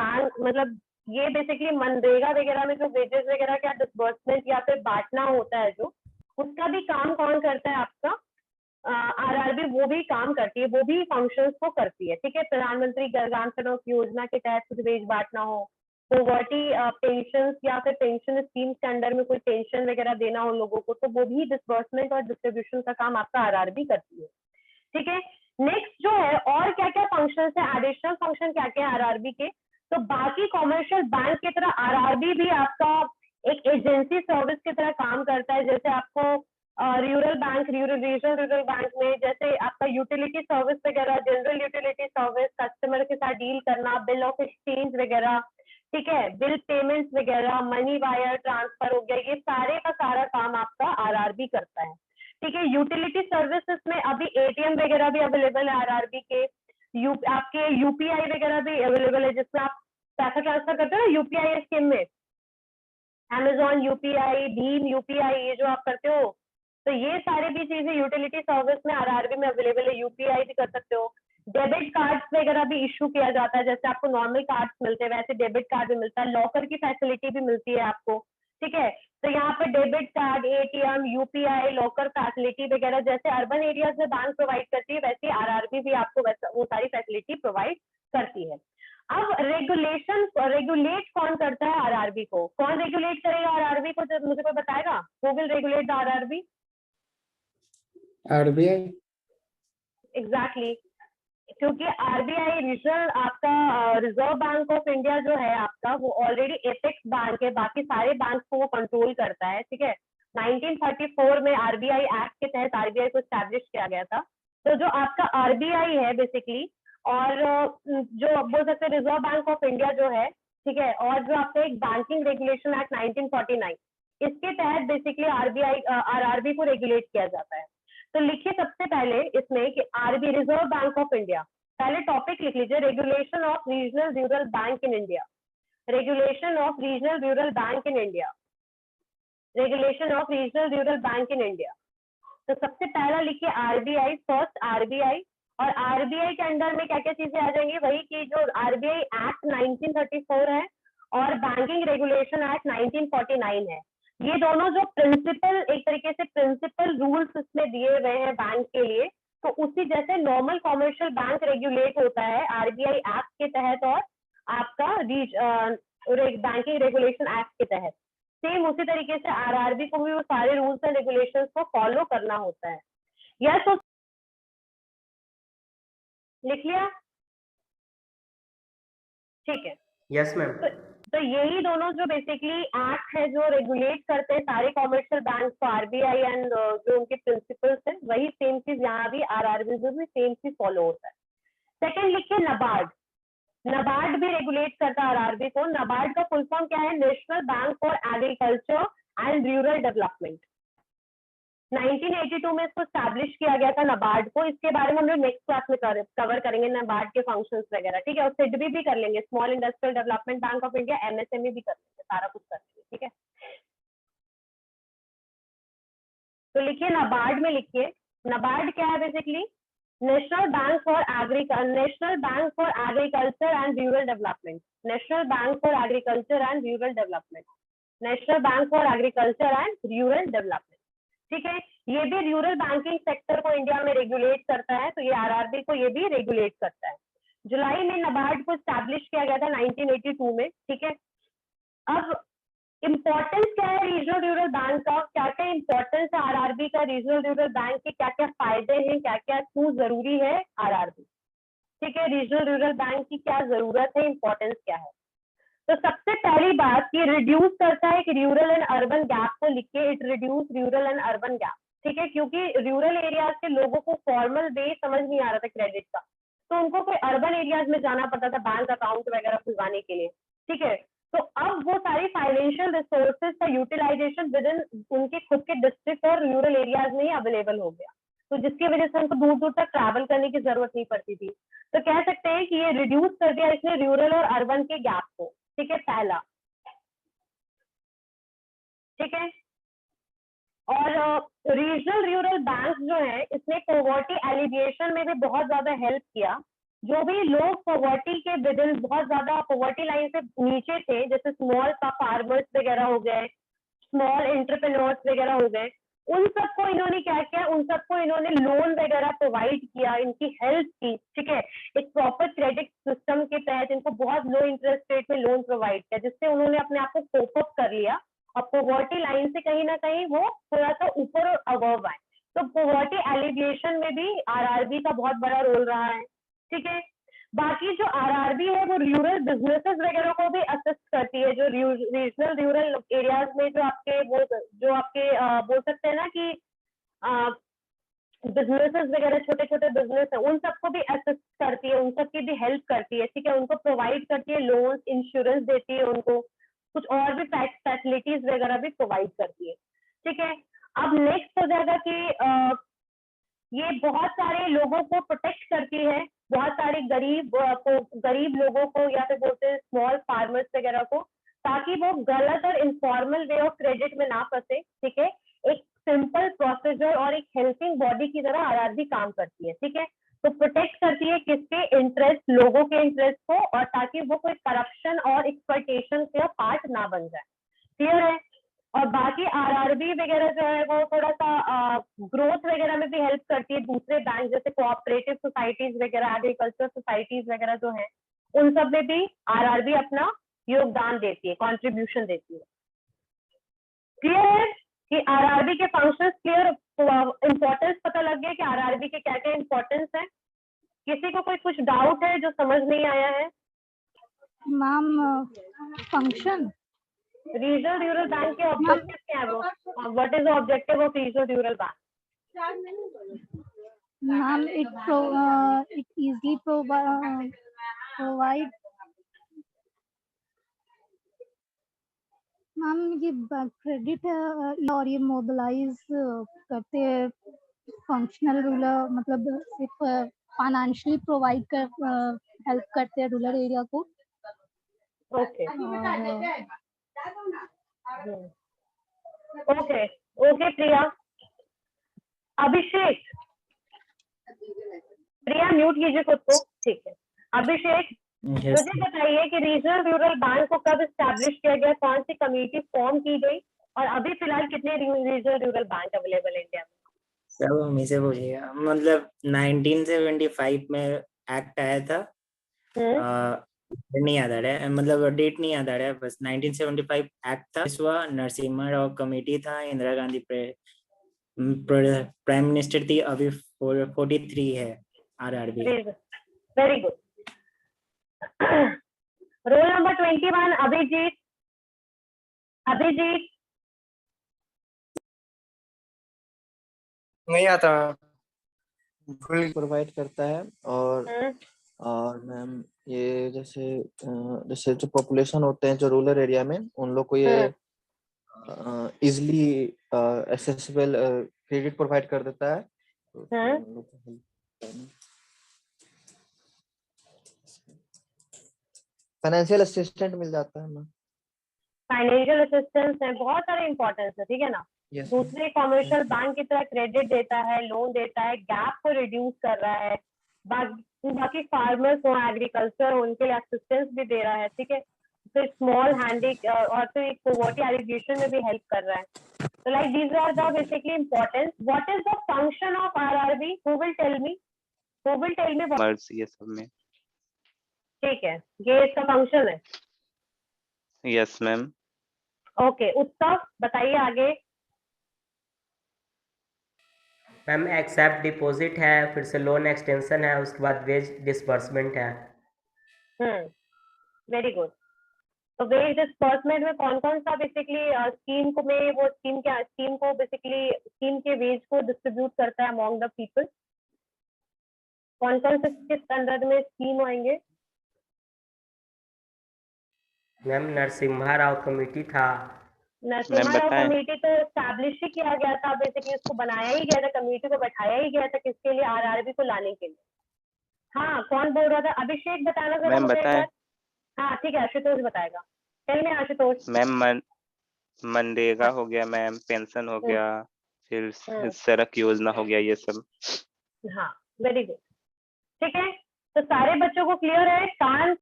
Bank मतलब ये basically MNREGA वगैरह में जो वेजेस वगैरह का डिसबर्समेंट या फिर बांटना होता है जो, उसका भी काम कौन करता है आपका, आरआरबी वो भी काम करती है, वो भी फंक्शंस को करती है, ठीक है। प्रधानमंत्री ग्राम सड़क योजना के तहत कुछ वेज बांटना हो, पॉवर्टी पेंशन या फिर पेंशन स्कीम के अंडर में कोई पेंशन वगैरह देना हो लोगों को, तो वो भी डिसबर्समेंट और डिस्ट्रीब्यूशन का काम आपका आरआरबी करती है, ठीक है। नेक्स्ट जो है और क्या क्या फंक्शन है, एडिशनल फंक्शन क्या क्या है आरआरबी के, तो बाकी कॉमर्शियल बैंक की तरह आरआरबी भी आपका एक एजेंसी सर्विस की तरह काम करता है। जैसे आपको rural bank, regional rural bank में जैसे आपका यूटिलिटी सर्विस वगैरह, जनरल यूटिलिटी सर्विस, कस्टमर के साथ डील करना, बिल ऑफ एक्सचेंज वगैरह, ठीक है, बिल पेमेंट्स वगैरह, मनी वायर ट्रांसफर हो गया, ये सारे का सारा काम आपका आरआरबी करता है, ठीक है। यूटिलिटी सर्विसेज में अभी एटीएम वगैरह भी अवेलेबल है आरआरबी के, आपके यूपीआई वगैरह भी अवेलेबल है जिसमें आप पैसा ट्रांसफर करते हो ना यूपीआई स्कीम में, अमेजॉन यूपीआई, भीम यूपीआई, ये जो आप करते हो, तो ये सारी भी चीजें यूटिलिटी सर्विस में आरआरबी में अवेलेबल है। यूपीआई भी कर सकते हो, डेबिट कार्ड्स वगैरह भी इशू किया जाता है, जैसे आपको नॉर्मल कार्ड्स मिलते हैं वैसे डेबिट कार्ड भी मिलता है, लॉकर की फैसिलिटी भी मिलती है आपको, ठीक है। तो यहाँ पे debit card, ATM, UPI, locker facility वगैरह जैसे अर्बन एरियाज में बैंक प्रोवाइड करती है, वैसे आरआरबी भी आपको वैसा वो सारी फैसिलिटी प्रोवाइड करती है। अब रेगुलेट कौन करता है आरआरबी को, कौन रेगुलेट करेगा आरआरबी को, जब मुझे कोई बताएगा, who will regulate the RRB? RBI. Exactly, क्योंकि आरबीआई रीजनल आपका रिजर्व बैंक ऑफ इंडिया जो है आपका, वो ऑलरेडी एपेक्स बैंक है, बाकी सारे बैंक को वो कंट्रोल करता है, ठीक है। 1934 में आरबीआई एक्ट के तहत आरबीआई को स्टैब्लिश किया गया था। तो जो आपका आरबीआई है बेसिकली, और जो बोल सकते हैं रिजर्व बैंक ऑफ इंडिया जो है, ठीक है, और जो आपका एक बैंकिंग रेगुलेशन एक्ट 1949, इसके तहत बेसिकली आरआरबी को रेगुलेट किया जाता है। तो लिखिए सबसे पहले इसमें कि RB reserve bank of India, पहले टॉपिक लिख लीजिए, regulation of regional rural bank in India, regulation of regional rural bank in India, regulation of regional rural bank in India. तो सबसे पहला लिखिए आरबीआई, फर्स्ट आरबीआई, और आरबीआई के under में क्या क्या चीजें आ जाएंगी, वही की जो आरबीआई एक्ट 1934 है और बैंकिंग रेगुलेशन एक्ट 1949 है। ये दोनों जो प्रिंसिपल, एक तरीके से प्रिंसिपल रूल्स इसमें दिए हुए हैं बैंक के लिए, तो उसी जैसे नॉर्मल कॉमर्शियल बैंक रेगुलेट होता है आरबीआई एक्ट के तहत और आपका बैंकिंग रेगुलेशन एक्ट के तहत, सेम उसी तरीके से आरआरबी को भी वो सारे रूल्स एंड रेगुलेशंस को फॉलो करना होता है। यस, तो लिख लिया, ठीक है। Yes ma'am. तो यही दोनों जो बेसिकली एक्ट है जो रेगुलेट करते हैं सारे कॉमर्शियल बैंक को, आरबीआई एंड जो उनके प्रिंसिपल्स है, वही सेम चीज यहाँ भी आरआरबी में भी सेम चीज फॉलो होता है। सेकंड लिखिए नबार्ड, नबार्ड भी रेगुलेट करता है आरआरबी को। नबार्ड का फुल फॉर्म क्या है, national bank for agriculture and rural development. 1982 में इसको स्टैब्लिश किया गया था नबार्ड को। इसके बारे में हम लोग नेक्स्ट क्लास में कवर करेंगे नबार्ड के फंक्शंस वगैरह, ठीक है। और सिडबी भी कर लेंगे, small industrial development bank of India, MSME भी कर लेंगे, सारा कुछ कर लेंगे, ठीक है। तो लिखिए नबार्ड में, लिखिए नबार्ड क्या है basically, national bank for agriculture and rural development, national bank for agriculture and rural development, national bank for agriculture and rural development, ठीक है। ये भी रूरल बैंकिंग सेक्टर को इंडिया में रेगुलेट करता है, तो ये आरआरबी को ये भी रेगुलेट करता है। जुलाई में नबार्ड को स्टैब्लिश किया गया था 1982 में, ठीक है। अब इंपॉर्टेंस क्या है रीजनल रूरल बैंक का, क्या क्या इंपॉर्टेंस है आरआरबी का, रीजनल रूरल बैंक के क्या क्या फायदे हैं, क्या क्या क्यों जरूरी है आरआरबी, ठीक है। रीजनल रूरल बैंक की क्या जरूरत है, इंपॉर्टेंस क्या है। तो सबसे पहली बात ये रिड्यूस करता है कि रूरल एंड अर्बन गैप को लिख के, it reduce rural and urban gap, ठीक है। क्योंकि रूरल एरियाज के लोगों को फॉर्मल वे समझ नहीं आ रहा था क्रेडिट का, तो उनको कोई अर्बन एरियाज में जाना पड़ता था बैंक अकाउंट वगैरह खुलवाने के लिए, ठीक है। तो अब वो सारी फाइनेंशियल रिसोर्सेज का यूटिलाइजेशन विद इन उनके खुद के डिस्ट्रिक्ट और रूरल एरियाज में ही अवेलेबल हो गया, तो जिसकी वजह से उनको दूर दूर तक ट्रैवल करने की जरूरत नहीं पड़ती थी। तो कह सकते हैं कि ये रिड्यूस कर दिया इसने रूरल और अर्बन के गैप को, ठीक है, पहला, ठीक है। और रीजनल रूरल बैंक जो है इसने पॉवर्टी एलिविएशन में भी बहुत ज्यादा हेल्प किया, जो भी लोग पॉवर्टी के विदिन बहुत ज्यादा पॉवर्टी लाइन से नीचे थे, जैसे स्मॉल फार्मर्स वगैरह हो गए, स्मॉल एंटरप्रेन्योर्स वगैरह हो गए, उन सबको इन्होंने क्या किया, उन सबको इन्होंने लोन वगैरह प्रोवाइड किया, इनकी हेल्प की, ठीक है। एक प्रॉपर क्रेडिट सिस्टम के तहत इनको बहुत लो इंटरेस्ट रेट में लोन प्रोवाइड किया, जिससे उन्होंने अपने आप को कोप अप कर लिया और पॉवर्टी लाइन से कहीं ना कहीं वो थोड़ा सा ऊपर और अबव आए। तो पॉवर्टी एलिविएशन में भी आरआरबी का बहुत बड़ा रोल रहा है, ठीक है। बाकी जो आरआरबी है वो रूरल बिजनेसेस वगैरह को भी असिस्ट करती है, जो रीजनल रूरल एरियाज में जो आपके बोल सकते हैं ना कि बिजनेसेस वगैरह, छोटे छोटे बिजनेस है, उन सबको भी असिस्ट करती है, उन सबकी भी हेल्प करती है, ठीक है। उनको प्रोवाइड करती है लोन, इंश्योरेंस देती है, उनको कुछ और भी फैसिलिटीज वगैरह भी प्रोवाइड करती है, ठीक है। अब नेक्स्ट हो जाएगा कि ये बहुत सारे लोगों को प्रोटेक्ट करती है, बहुत सारे गरीब लोगों को या फिर बोलते हैं स्मॉल फार्मर्स वगैरह को, ताकि वो गलत और इनफॉर्मल वे ऑफ क्रेडिट में ना फंसे, ठीक है। एक सिंपल प्रोसीजर और एक हेल्पिंग बॉडी की तरह आरआरबी काम करती है, ठीक है। तो प्रोटेक्ट करती है किसके इंटरेस्ट, लोगों के इंटरेस्ट को, और ताकि वो कोई करप्शन और एक्सप्लॉयटेशन का पार्ट ना बन जाए, क्लियर है। और बाकी आरआरबी वगैरह जो है वो थोड़ा सा ग्रोथ वगैरह में भी हेल्प करती है, दूसरे बैंक जैसे कोऑपरेटिव सोसाइटीज वगैरह, एग्रीकल्चर सोसाइटीज वगैरह जो है, उन सब में भी आरआरबी अपना योगदान देती है, कंट्रीब्यूशन देती है। क्लियर है कि आरआरबी के फंक्शंस क्लियर, इंपॉर्टेंस पता लग गया कि आरआरबी के क्या क्या इंपॉर्टेंस है। किसी को कोई कुछ डाउट है जो समझ नहीं आया है? Ma'am function regional rural bank के ऑब्जेक्टिव क्या है वो? What is the objective of regional rural bank? Ma'am it easily provide ma'am ये क्रेडिट और ये मोबिलाइज करते हैं फंक्शनल रूरल, मतलब सिर्फ फाइनेंशियली प्रोवाइड कर हेल्प करते हैं रूरल एरिया को। ओके ओके ओके प्रिया। अभिषेक, प्रिया म्यूट कीजिए खुद को, ठीक है। अभिषेक, मुझे बताइए कि रीजनल रूरल बैंक को कब स्टैब्लिश किया गया, कौन सी कमेटी फॉर्म की गई, और अभी फिलहाल कितने रीजनल रूरल बैंक अवेलेबल है इंडिया में? सब हमें से पूछिएगा, मतलब 1975 में एक्ट आया था, नहीं याद आ रहा है, मतलब डेट नहीं याद आ रहा है, बस 1975 एक्ट था। हुआ नरसिम्हा राव कमेटी था, इंदिरा गांधी प्राइम मिनिस्टर थी, अभी 43 है RRB. Very good. Roll number 21 Abhijit. Abhijit नहीं आता, फुल प्रोवाइड करता है। और मैम ये जैसे जो पॉपुलेशन होते हैं जो रूरल एरिया में, उन लोग को ये इजिली एक्सेसिबल क्रेडिट प्रोवाइड कर देता है। फाइनेंशियल असिस्टेंट मिल जाता है ना, फाइनेंशियल असिस्टेंस है, बहुत सारे इंपॉर्टेंस है, ठीक है ना। yes, दूसरे कमर्शियल बैंक की तरह क्रेडिट देता है, लोन देता है, गैप को रिड्यूस कर रहा है, बाकी फार्मर्स हो, एग्रीकल्चर हो, उनके लिए असिस्टेंस भी दे रहा है, ठीक है। फिर स्मॉल हैंडी और फिर पॉवर्टी एलिविएशन में भी हेल्प कर रहा है। तो like these are the basically importance. What is the function of RRB? Who will tell me? ये सब में ठीक है, ये इसका फंक्शन है। Yes ma'am. ओके, उत्सव बताइए आगे। मैम एक्सेप्ट डिपॉजिट है, फिर से लोन एक्सटेंशन है, उसके बाद वेज डिसबर्समेंट है। Very good. तो वेज डिसबर्समेंट में कौन कौन सा बेसिकली स्कीम को में वो स्कीम को बेसिकली स्कीम के वेज को डिस्ट्रीब्यूट करता है अमॉन्ग द पीपल? कौन कौन से किस अंडर में स्कीम आएंगे? मैम नरसिम्हा राव कमेटी था। नरसिम्हा राव कमेटी तो एस्टैब्लिश ही किया गया था, बेसिकली उसको बनाया ही गया था, कमेटी को बैठाया ही गया था, किसके लिए? आरआरबी को लाने के लिए। हाँ, कौन बोल रहा था? अभिषेक बताना जरा मुझे एक बार। हाँ ठीक है, आशुतोष बताएगा। Tell me Ashutosh. मैम मनरेगा हो गया मैम, पेंशन हो गया, फिर सड़क योजना हो गया, ये सब। हाँ वेरी गुड, ठीक है। तो सारे बच्चों को क्लियर है, कांट